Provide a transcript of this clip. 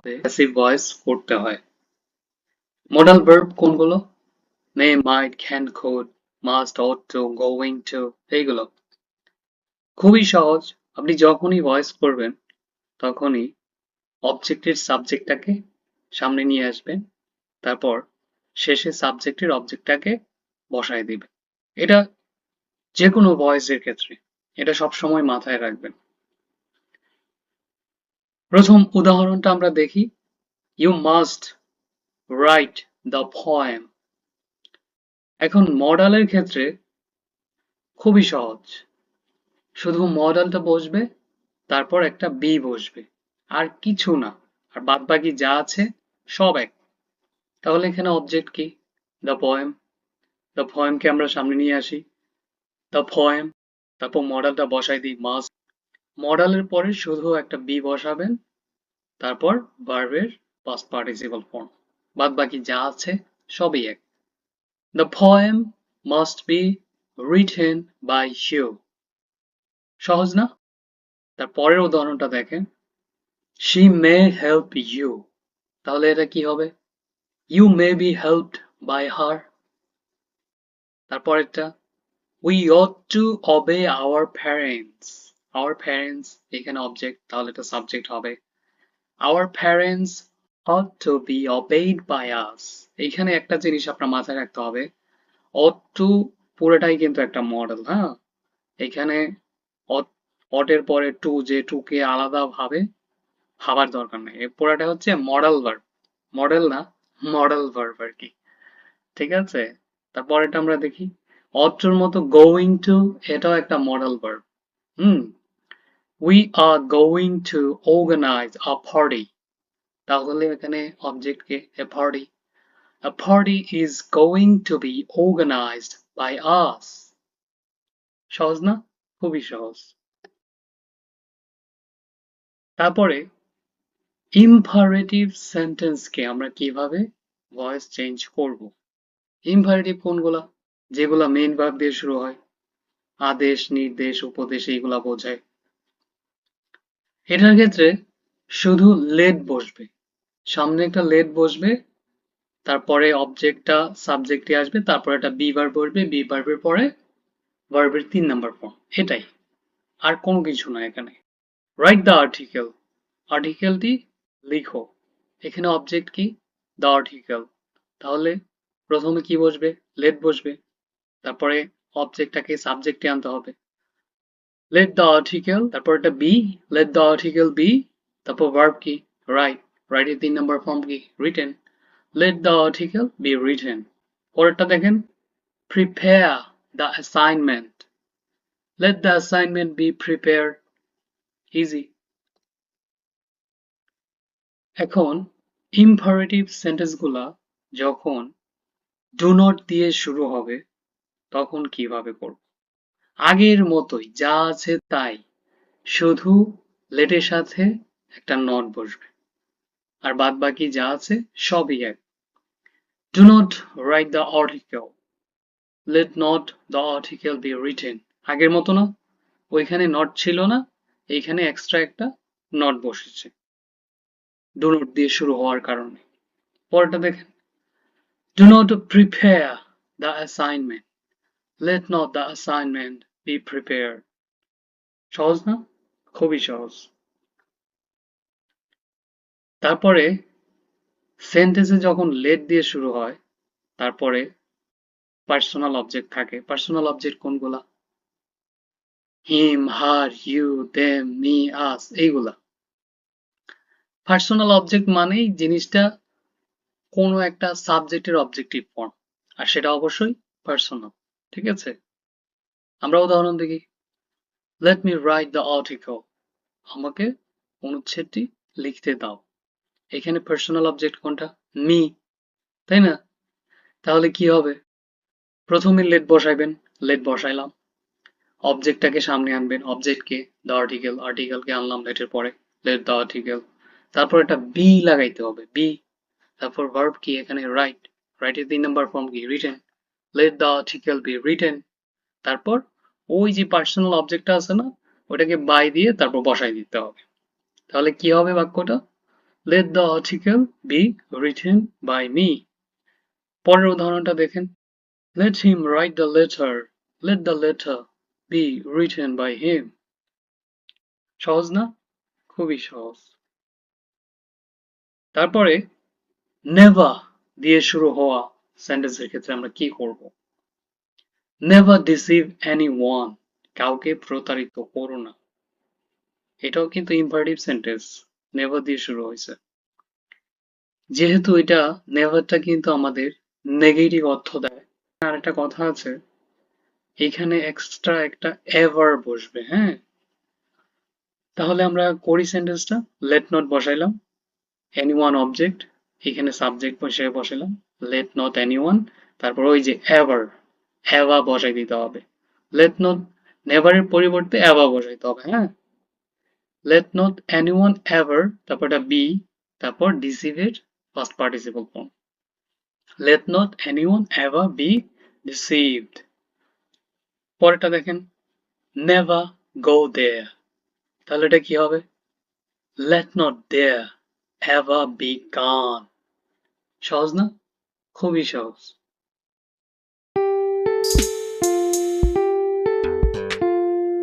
Passive voice করতে হয়। Modal verb কোনগুলো? May, might, can, could, must, ought to, going to, এইগুলো খুবই সহজ। আপনি যখনই ভয়েস করবেন তখনই অবজেক্টের সাবজেক্টটাকে সামনে নিয়ে আসবেন, তারপর শেষে সাবজেক্টের অবজেক্টটাকে বসায় দিবেন। এটা যে কোনো ভয়েসের ক্ষেত্রে এটা সবসময় মাথায় রাখবেন। প্রথম উদাহরণটা আমরা দেখি। You must write the poem. এখন মডালের ক্ষেত্রে খুবই সহজ, শুধু মডালটা বসবে, তারপর একটা বি বসবে, আর কিছু না, আর বাদ বাকি যা আছে সব এক। তাহলে এখানে অবজেক্ট কি? The poem. দ্য পোয়েমকে আমরা সামনে নিয়ে আসি, দ্য পোয়েম, তারপর মডালটা বসাই দিই মাস্ট। মডালের পরে শুধু একটা বি বসাবেন, তারপর ভার্বের পাস্ট পার্টিসিপল ফর্ম, বাদ বাকি যা আছে সবই এক। The poem must be written by you. সহজ না? তার পরের উদাহরণটা দেখেন। She may help you. তাহলে এটা কি হবে? You may be helped by her. তারপরেরটা, we ought to obey our parents. Our parents এখানে অবজেক্ট, তাহলে এটা সাবজেক্ট হবে। Our parents ought to be obeyed by us. এইখানে একটা জিনিস আপনার মাথায় রাখতে হবে, ought to পুরোটাই কিন্তু একটা মডেল, হ্যাঁ? এখানে ought এর পরে to, যে to কে আলাদা ভাবে ভাবার দরকার নেই। এর পুরোটা হচ্ছে মডেল ভার্ব, মডেল না, মডেল ভার্ব আর কি। ঠিক আছে? তারপরেরটা আমরা দেখি। ought toর মতো going to, এটাও একটা modal verb. Hmm, we are going to organize a party। তাহলে এখানে object K? a party। A party is going to be organized by us। সহজ না? খুবই সহজ। তারপরে ইম্পারেটিভ সেন্টেন্সকে আমরা কিভাবে ভয়েস চেঞ্জ করব? ইম্পারেটিভ কোনগুলা? যেগুলা মেইন ভার্ব দিয়ে শুরু হয়, আদেশ, নির্দেশ, উপদেশ, এইগুলা বোঝায়। এটার ক্ষেত্রে শুধু লেট বসবে, সামনে একটা লেট বসবে, তারপরে অবজেক্টটা সাবজেক্টে আসবে, তারপরে একটা বি ভার্ব বসবে, বি ভার্বের পরে ভার্বের 3 নাম্বার ফর্ম, এটাই, আর কোনো কিছু না এখানে। রাইট দ্য আর্টিকেল, আর্টিকেলটি লিখো। এখানে অবজেক্ট কি? The article. তাহলে প্রথমে কি বসবে? লেট বসবে, তারপরে অবজেক্টটাকে সাবজেক্টে আনতে হবে। লেট দ্য আর্টিকেল, তারপর একটা be, let the article be, তারপর ভার্ব কি? রাইট। রাইটের 3 নাম্বার ফর্ম কি? Written. Let the article be written. পরেরটা দেখেন, prepare the assignment. Let the assignment be prepared. Easy. এখন imperative sentence গুলা যখন do not দিয়ে শুরু হবে তখন কিভাবে করব? আগের মতোই যা আছে তাই, শুধু লেটের সাথে একটা নট বসবে, আর বাদ বাকি যা আছে সবই এক। Do not write the article. Let not the article be written. আগের মতো না, ওইখানে নট ছিল না, এইখানে এক্সট্রা একটা নট বসেছে ডু নট দিয়ে শুরু হওয়ার কারণে। পরেরটা দেখেন, do not prepare the assignment, let not the assignment B prepare. সহজ না? খুবই সহজ। তারপরে সেন্টেন্সে যখন লেট দিয়ে শুরু হয়, তারপরে পার্সোনাল অবজেক্ট থাকে। পার্সোনাল অবজেক্ট কোনগুলা? হিম, হার, ইউ, দেম, মি, আস, এইগুলা। পার্সোনাল অবজেক্ট মানেই জিনিসটা কোনো একটা সাবজেক্টের অবজেক্টিভ ফর্ম, আর সেটা অবশ্যই পার্সোনাল। ঠিক আছে? আমরা উদাহরণ দেখি। Let me write the article. আমাকে অনুচ্ছেদটি লিখতে দাও। এখানে পার্সোনাল অবজেক্ট কোনটা? মি, তাই না? তাহলে কি হবে? প্রথমে লেট বসাইবেন, লেট বসাইলাম, অবজেক্টটাকে সামনে আনবেন, অবজেক্টকে দ্য আর্টিকেল, আর্টিকেলকে আনলাম লেটের পরে, লেট দ্য আর্টিকেল, তারপর একটা বি লাগাইতে হবে, বি, তারপর ভার্ব কি? এখানে রাইট, রাইটের 3 নাম্বার ফর্ম কি? Written. Let the article be written, তারপর ওই যে পার্সোনাল অবজেক্টটা আছে না, ওটাকে বাই দিয়ে তারপর বসাই দিতে হবে। তাহলে কি হবে বাক্যটা? let the article be written by me. পরের উদাহরণটা দেখেন, let him write the letter, let the letter be written by him. সহজ না? খুবই সহজ। তারপরে never দিয়ে শুরু হওয়া সেন্টেন্সের ক্ষেত্রে আমরা কি করব? never deceive anyone, কাউকে প্রতারিত করো না। এটাও কিন্তু ইম্পারেটিভ সেন্টেন্স, নেভার দিয়ে শুরু হয়েছে। যেহেতু এটা নেভারটা কিন্তু আমাদের নেগেটিভ অর্থ দেয়, আর একটা কথা আছে, এখানে এক্সট্রা একটা এভার বসবে, হ্যাঁ? তাহলে আমরা করি সেন্টেন্সটা, লেট নট বসাইলাম, এনিওয়ান অবজেক্ট, এখানে সাবজেক্ট হিসেবে বসাইলাম, লেট নট এনিওয়ান, তারপর ওই যে এভার, এভা বসাই দিতে হবে। লেট নট, নেভারের পরিবর্তে এভা বসাইতে হবে, হ্যাঁ? let not anyone ever, তারপর এটা be, তারপর deceive এর past participle form. let not anyone ever be deceived. পরেরটা দেখেন, never go there, তাহলে এটা কি হবে? let not there ever be gone. সহজ না? খুবই সহজ।